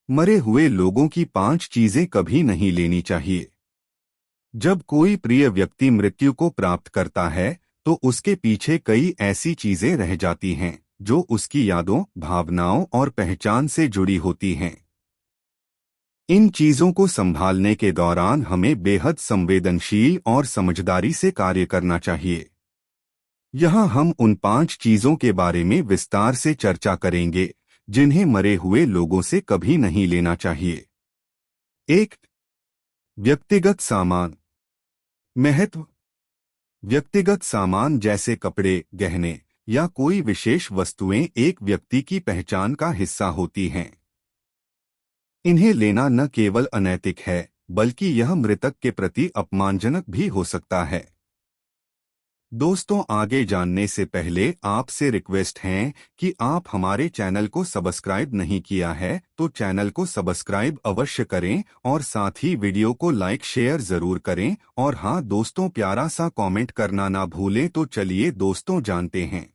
मरे हुए लोगों की 5 चीजें कभी नहीं लेनी चाहिए। जब कोई प्रिय व्यक्ति मृत्यु को प्राप्त करता है तो उसके पीछे कई ऐसी चीजें रह जाती हैं जो उसकी यादों, भावनाओं और पहचान से जुड़ी होती हैं। इन चीजों को संभालने के दौरान हमें बेहद संवेदनशील और समझदारी से कार्य करना चाहिए। यहाँ हम उन 5 चीजों के बारे में विस्तार से चर्चा करेंगे जिन्हें मरे हुए लोगों से कभी नहीं लेना चाहिए। 1. व्यक्तिगत सामान। महत्व। व्यक्तिगत सामान जैसे कपड़े, गहने या कोई विशेष वस्तुएं एक व्यक्ति की पहचान का हिस्सा होती हैं। इन्हें लेना न केवल अनैतिक है बल्कि यह मृतक के प्रति अपमानजनक भी हो सकता है। दोस्तों, आगे जानने से पहले आपसे रिक्वेस्ट है कि आप हमारे चैनल को सब्सक्राइब नहीं किया है तो चैनल को सब्सक्राइब अवश्य करें और साथ ही वीडियो को लाइक शेयर जरूर करें। और हाँ दोस्तों, प्यारा सा कमेंट करना ना भूलें। तो चलिए दोस्तों जानते हैं।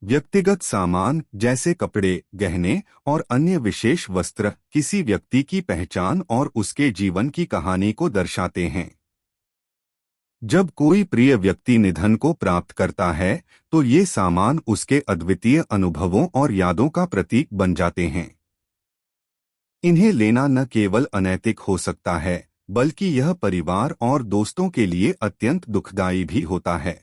व्यक्तिगत सामान जैसे कपड़े, गहने और अन्य विशेष वस्त्र किसी व्यक्ति की पहचान और उसके जीवन की कहानी को दर्शाते हैं। जब कोई प्रिय व्यक्ति निधन को प्राप्त करता है तो ये सामान उसके अद्वितीय अनुभवों और यादों का प्रतीक बन जाते हैं। इन्हें लेना न केवल अनैतिक हो सकता है बल्कि यह परिवार और दोस्तों के लिए अत्यंत दुखदायी भी होता है।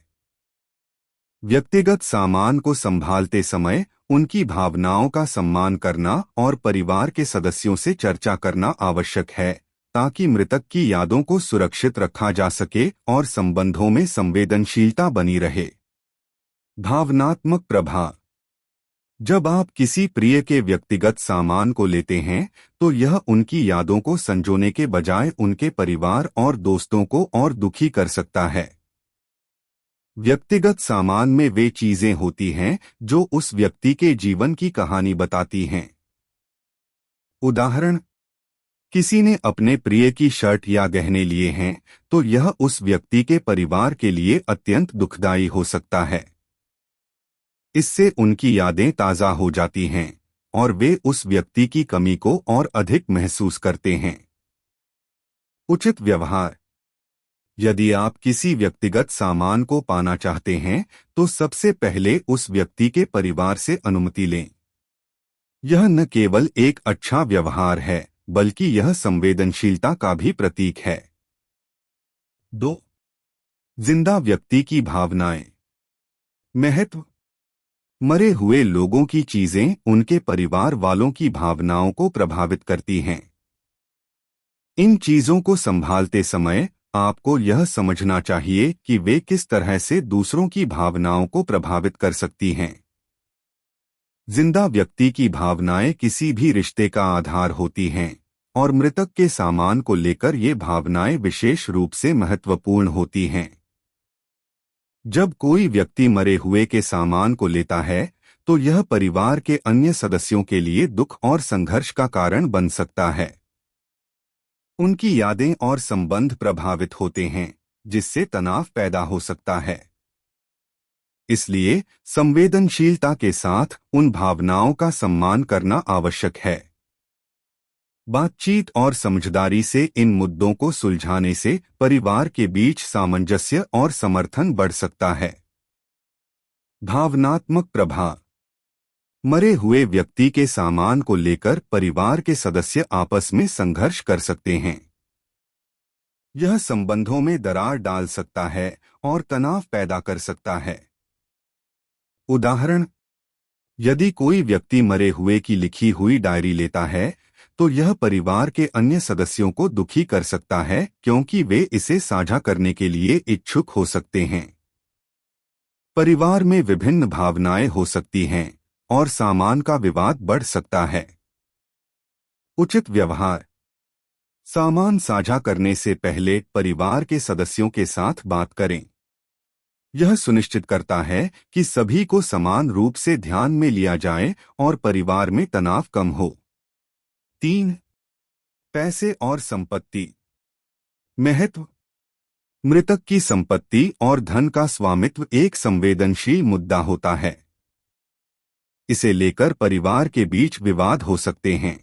व्यक्तिगत सामान को संभालते समय उनकी भावनाओं का सम्मान करना और परिवार के सदस्यों से चर्चा करना आवश्यक है ताकि मृतक की यादों को सुरक्षित रखा जा सके और संबंधों में संवेदनशीलता बनी रहे। भावनात्मक प्रभाव। जब आप किसी प्रिय के व्यक्तिगत सामान को लेते हैं तो यह उनकी यादों को संजोने के बजाय उनके परिवार और दोस्तों को और दुखी कर सकता है। व्यक्तिगत सामान में वे चीजें होती हैं जो उस व्यक्ति के जीवन की कहानी बताती हैं। उदाहरण, किसी ने अपने प्रिय की शर्ट या गहने लिए हैं तो यह उस व्यक्ति के परिवार के लिए अत्यंत दुखदायी हो सकता है। इससे उनकी यादें ताज़ा हो जाती हैं और वे उस व्यक्ति की कमी को और अधिक महसूस करते हैं। उचित व्यवहार। यदि आप किसी व्यक्तिगत सामान को पाना चाहते हैं तो सबसे पहले उस व्यक्ति के परिवार से अनुमति लें। यह न केवल एक अच्छा व्यवहार है बल्कि यह संवेदनशीलता का भी प्रतीक है। 2. जिंदा व्यक्ति की भावनाएं। महत्व। मरे हुए लोगों की चीजें उनके परिवार वालों की भावनाओं को प्रभावित करती हैं। इन चीजों को संभालते समय आपको यह समझना चाहिए कि वे किस तरह से दूसरों की भावनाओं को प्रभावित कर सकती हैं। जिंदा व्यक्ति की भावनाएं किसी भी रिश्ते का आधार होती हैं और मृतक के सामान को लेकर ये भावनाएं विशेष रूप से महत्वपूर्ण होती हैं। जब कोई व्यक्ति मरे हुए के सामान को लेता है तो यह परिवार के अन्य सदस्यों के लिए दुख और संघर्ष का कारण बन सकता है। उनकी यादें और संबंध प्रभावित होते हैं जिससे तनाव पैदा हो सकता है। इसलिए संवेदनशीलता के साथ उन भावनाओं का सम्मान करना आवश्यक है। बातचीत और समझदारी से इन मुद्दों को सुलझाने से परिवार के बीच सामंजस्य और समर्थन बढ़ सकता है। भावनात्मक प्रभाव। मरे हुए व्यक्ति के सामान को लेकर परिवार के सदस्य आपस में संघर्ष कर सकते हैं। यह संबंधों में दरार डाल सकता है और तनाव पैदा कर सकता है। उदाहरण, यदि कोई व्यक्ति मरे हुए की लिखी हुई डायरी लेता है तो यह परिवार के अन्य सदस्यों को दुखी कर सकता है क्योंकि वे इसे साझा करने के लिए इच्छुक हो सकते हैं। परिवार में विभिन्न भावनाएं हो सकती हैं और सामान का विवाद बढ़ सकता है। उचित व्यवहार। सामान साझा करने से पहले परिवार के सदस्यों के साथ बात करें। यह सुनिश्चित करता है कि सभी को समान रूप से ध्यान में लिया जाए और परिवार में तनाव कम हो। 3. पैसे और संपत्ति। महत्व। मृतक की संपत्ति और धन का स्वामित्व एक संवेदनशील मुद्दा होता है। इसे लेकर परिवार के बीच विवाद हो सकते हैं।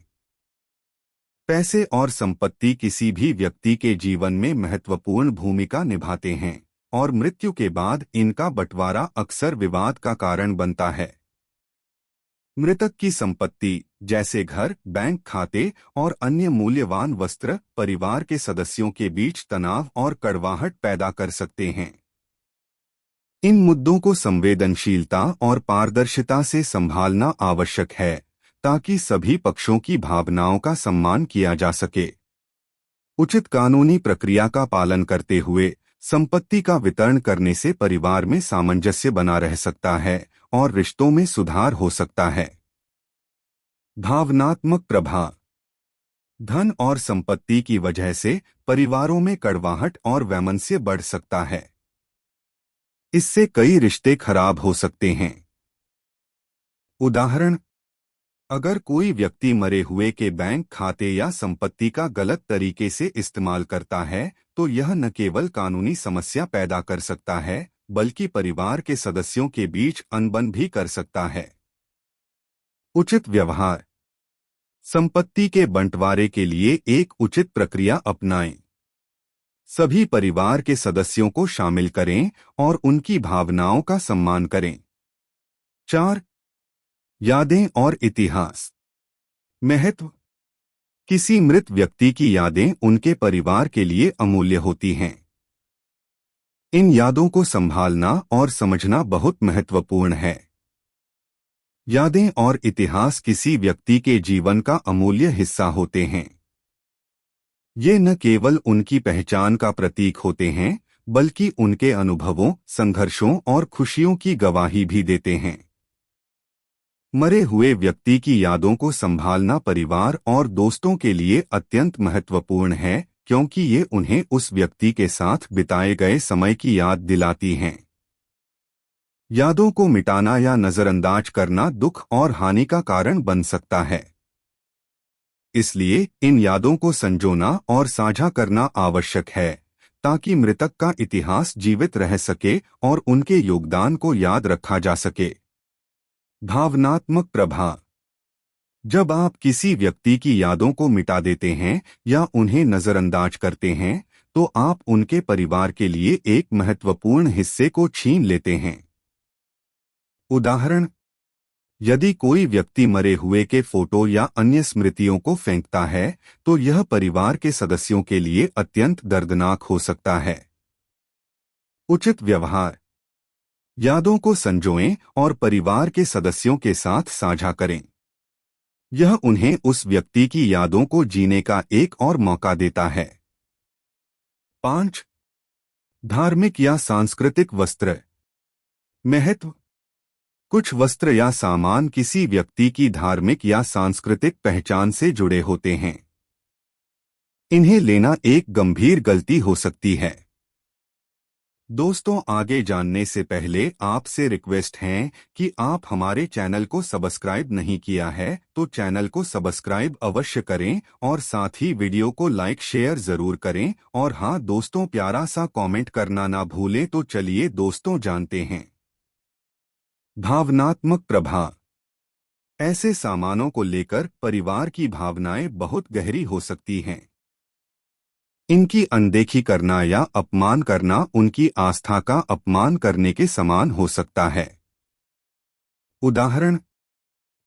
पैसे और संपत्ति किसी भी व्यक्ति के जीवन में महत्वपूर्ण भूमिका निभाते हैं और मृत्यु के बाद इनका बंटवारा अक्सर विवाद का कारण बनता है। मृतक की संपत्ति जैसे घर, बैंक खाते और अन्य मूल्यवान वस्त्र परिवार के सदस्यों के बीच तनाव और कड़वाहट पैदा कर सकते हैं। इन मुद्दों को संवेदनशीलता और पारदर्शिता से संभालना आवश्यक है ताकि सभी पक्षों की भावनाओं का सम्मान किया जा सके। उचित कानूनी प्रक्रिया का पालन करते हुए संपत्ति का वितरण करने से परिवार में सामंजस्य बना रह सकता है और रिश्तों में सुधार हो सकता है। भावनात्मक प्रभाव। धन और संपत्ति की वजह से परिवारों में कड़वाहट और वैमनस्य बढ़ सकता है। इससे कई रिश्ते खराब हो सकते हैं। उदाहरण, अगर कोई व्यक्ति मरे हुए के बैंक खाते या संपत्ति का गलत तरीके से इस्तेमाल करता है तो यह न केवल कानूनी समस्या पैदा कर सकता है बल्कि परिवार के सदस्यों के बीच अनबन भी कर सकता है। उचित व्यवहार। संपत्ति के बंटवारे के लिए एक उचित प्रक्रिया अपनाएं। सभी परिवार के सदस्यों को शामिल करें और उनकी भावनाओं का सम्मान करें। 4. यादें और इतिहास। महत्व। किसी मृत व्यक्ति की यादें उनके परिवार के लिए अमूल्य होती हैं। इन यादों को संभालना और समझना बहुत महत्वपूर्ण है। यादें और इतिहास किसी व्यक्ति के जीवन का अमूल्य हिस्सा होते हैं। ये न केवल उनकी पहचान का प्रतीक होते हैं बल्कि उनके अनुभवों, संघर्षों और खुशियों की गवाही भी देते हैं। मरे हुए व्यक्ति की यादों को संभालना परिवार और दोस्तों के लिए अत्यंत महत्वपूर्ण है क्योंकि ये उन्हें उस व्यक्ति के साथ बिताए गए समय की याद दिलाती हैं। यादों को मिटाना या नजरअंदाज करना दुख और हानि का कारण बन सकता है। इसलिए इन यादों को संजोना और साझा करना आवश्यक है ताकि मृतक का इतिहास जीवित रह सके और उनके योगदान को याद रखा जा सके। भावनात्मक प्रभाव। जब आप किसी व्यक्ति की यादों को मिटा देते हैं या उन्हें नजरअंदाज करते हैं तो आप उनके परिवार के लिए एक महत्वपूर्ण हिस्से को छीन लेते हैं। उदाहरण, यदि कोई व्यक्ति मरे हुए के फोटो या अन्य स्मृतियों को फेंकता है तो यह परिवार के सदस्यों के लिए अत्यंत दर्दनाक हो सकता है। उचित व्यवहार। यादों को संजोएं और परिवार के सदस्यों के साथ साझा करें। यह उन्हें उस व्यक्ति की यादों को जीने का एक और मौका देता है। 5. धार्मिक या सांस्कृतिक वस्त्र। महत्व। कुछ वस्त्र या सामान किसी व्यक्ति की धार्मिक या सांस्कृतिक पहचान से जुड़े होते हैं। इन्हें लेना एक गंभीर गलती हो सकती है। दोस्तों, आगे जानने से पहले आपसे रिक्वेस्ट है कि आप हमारे चैनल को सब्सक्राइब नहीं किया है तो चैनल को सब्सक्राइब अवश्य करें और साथ ही वीडियो को लाइक शेयर जरूर करें और हाँ दोस्तों, प्यारा सा कमेंट करना ना भूलें। तो चलिए दोस्तों जानते हैं। भावनात्मक प्रभाव। ऐसे सामानों को लेकर परिवार की भावनाएं बहुत गहरी हो सकती हैं। इनकी अनदेखी करना या अपमान करना उनकी आस्था का अपमान करने के समान हो सकता है। उदाहरण,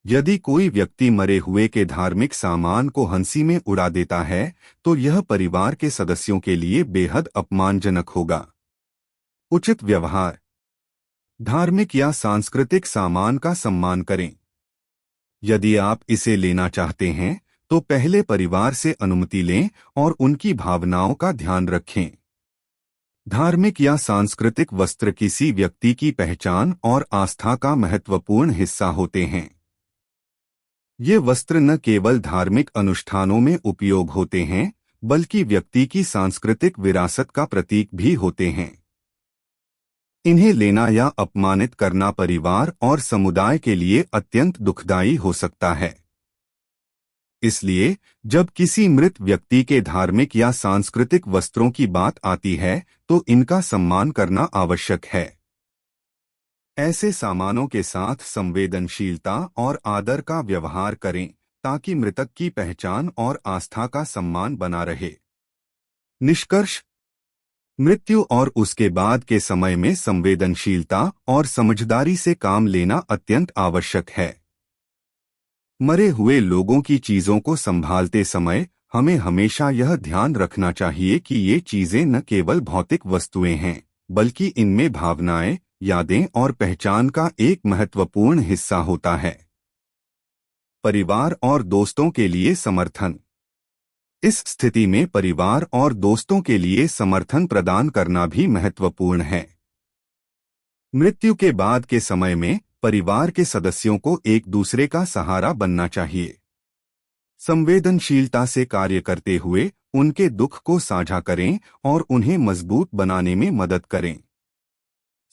यदि कोई व्यक्ति मरे हुए के धार्मिक सामान को हंसी में उड़ा देता है तो यह परिवार के सदस्यों के लिए बेहद अपमानजनक होगा। उचित व्यवहार। धार्मिक या सांस्कृतिक सामान का सम्मान करें। यदि आप इसे लेना चाहते हैं तो पहले परिवार से अनुमति लें और उनकी भावनाओं का ध्यान रखें। धार्मिक या सांस्कृतिक वस्त्र किसी व्यक्ति की पहचान और आस्था का महत्वपूर्ण हिस्सा होते हैं। ये वस्त्र न केवल धार्मिक अनुष्ठानों में उपयोग होते हैं बल्कि व्यक्ति की सांस्कृतिक विरासत का प्रतीक भी होते हैं। इन्हें लेना या अपमानित करना परिवार और समुदाय के लिए अत्यंत दुखदायी हो सकता है। इसलिए जब किसी मृत व्यक्ति के धार्मिक या सांस्कृतिक वस्त्रों की बात आती है तो इनका सम्मान करना आवश्यक है। ऐसे सामानों के साथ संवेदनशीलता और आदर का व्यवहार करें ताकि मृतक की पहचान और आस्था का सम्मान बना रहे। निष्कर्ष: मृत्यु और उसके बाद के समय में संवेदनशीलता और समझदारी से काम लेना अत्यंत आवश्यक है। मरे हुए लोगों की चीजों को संभालते समय हमें हमेशा यह ध्यान रखना चाहिए कि ये चीजें न केवल भौतिक वस्तुएं हैं, बल्कि इनमें भावनाएं, यादें और पहचान का एक महत्वपूर्ण हिस्सा होता है। परिवार और दोस्तों के लिए समर्थन: इस स्थिति में परिवार और दोस्तों के लिए समर्थन प्रदान करना भी महत्वपूर्ण है। मृत्यु के बाद के समय में परिवार के सदस्यों को एक दूसरे का सहारा बनना चाहिए। संवेदनशीलता से कार्य करते हुए उनके दुख को साझा करें और उन्हें मजबूत बनाने में मदद करें।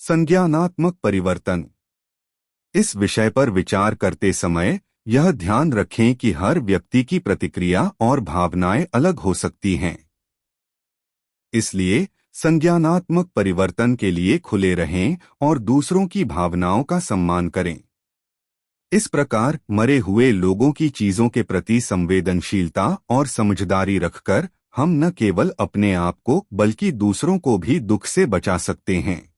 संज्ञानात्मक परिवर्तन: इस विषय पर विचार करते समय यह ध्यान रखें कि हर व्यक्ति की प्रतिक्रिया और भावनाएं अलग हो सकती हैं। इसलिए संज्ञानात्मक परिवर्तन के लिए खुले रहें और दूसरों की भावनाओं का सम्मान करें। इस प्रकार मरे हुए लोगों की चीजों के प्रति संवेदनशीलता और समझदारी रखकर हम न केवल अपने आप को बल्कि दूसरों को भी दुख से बचा सकते हैं।